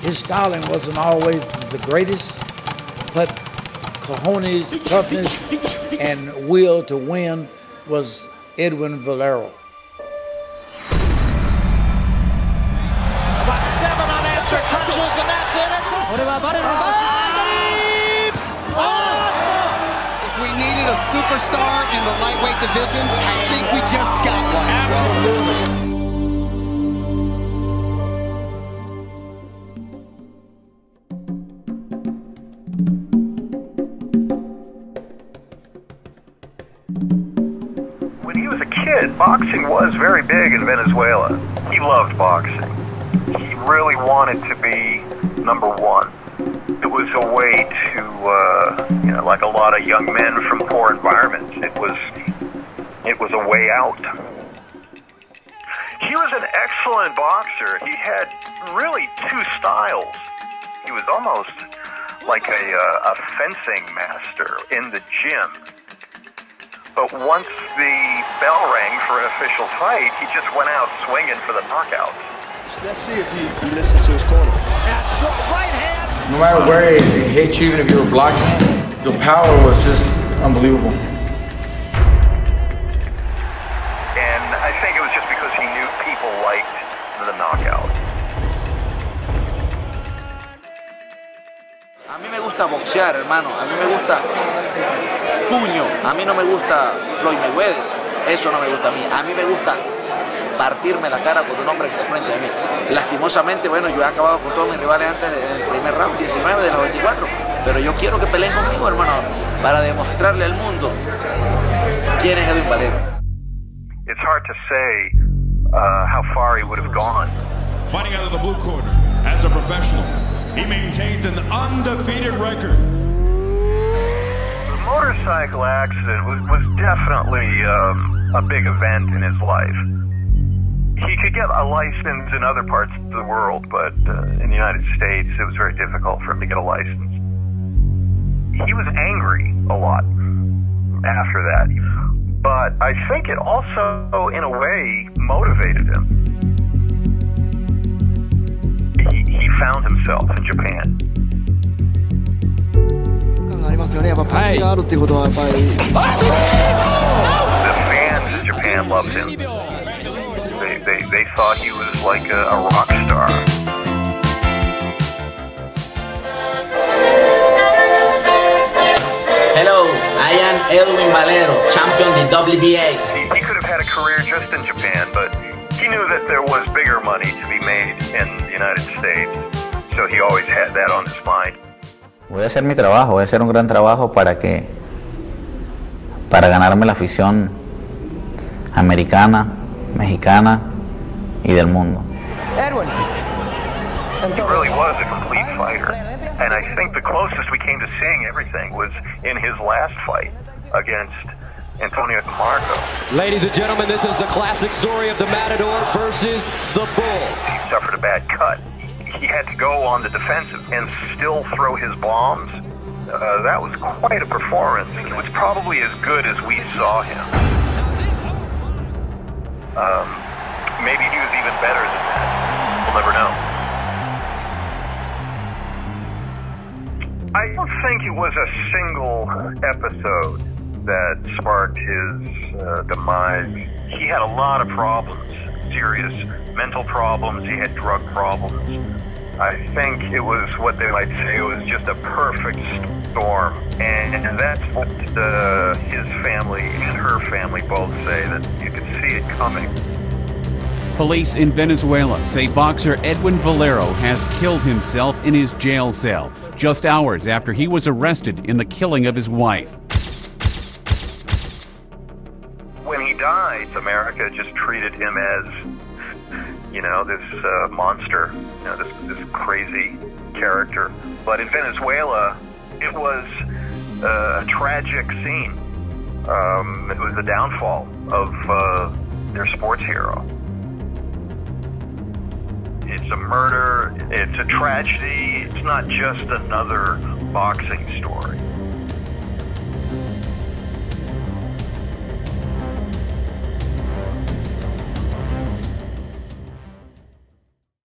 His styling wasn't always the greatest, but cojones, toughness, and will to win was Edwin Valero. About 7 unanswered punches, and that's it. It's all. If we needed a superstar in the lightweight division, I think we just got one. Absolutely. When he was a kid, boxing was very big in Venezuela. He loved boxing. He really wanted to be #1. It was a way to, like a lot of young men from poor environments, it was a way out. He was an excellent boxer. He had really 2 styles. He was almost like a fencing master in the gym. But once the bell rang for an official fight, he just went out swinging for the knockouts. Let's see if he listens to his corner. Right hand. No matter where it hit you, even if you were blocking it, the power was just unbelievable. And I think it was just because he knew people liked the knockout. A mí me gusta boxear, hermano. A mí me gusta puño. A mí no me gusta Floyd Mayweather. Eso no me gusta a mí. A mí me gusta partirme la cara con un hombre que esté frente a mí. Lastimosamente, bueno, yo he acabado con todos mis rivales antes del primer round, 19 de los 24. Pero yo quiero que peleen conmigo, hermano, para demostrarle al mundo quién es Edwin Valero. It's hard to say how far he would have gone. Fighting out of the blue corner, as a professional, he maintains an undefeated record. The motorcycle accident was definitely a big event in his life. He could get a license in other parts of the world, but in the United States, it was very difficult for him to get a license. He was angry a lot after that, but I think it also, in a way, motivated him. He found himself in Japan. The fans in Japan loved him. They thought he was like a rock star. Hello, I am Edwin Valero, champion of the WBA. He could have had a career just in Japan, but he knew that there was bigger money to be made in the United States, so he always had that on his mind. Voy a hacer mi trabajo, voy a hacer un gran trabajo para ganarme la afición americana, mexicana y del mundo. Edwin. He really was a complete fighter, and I think the closest we came to seeing everything was in his last fight against Antonio Marco. Ladies and gentlemen, this is the classic story of the Matador versus the Bull. He suffered a bad cut. He had to go on the defensive and still throw his bombs. That was quite a performance. It was probably as good as we saw him. Maybe he was even better than that. We'll never know. I don't think it was a single episode that sparked his demise. He had a lot of problems, serious mental problems, he had drug problems. I think it was what they might say, it was just a perfect storm. And that's what his family and her family both say, that you could see it coming. Police in Venezuela say boxer Edwin Valero has killed himself in his jail cell just hours after he was arrested in the killing of his wife. When he died, America just treated him as, this monster, this crazy character. But in Venezuela, it was a tragic scene. It was the downfall of their sports hero. It's a murder, it's a tragedy, it's not just another boxing story.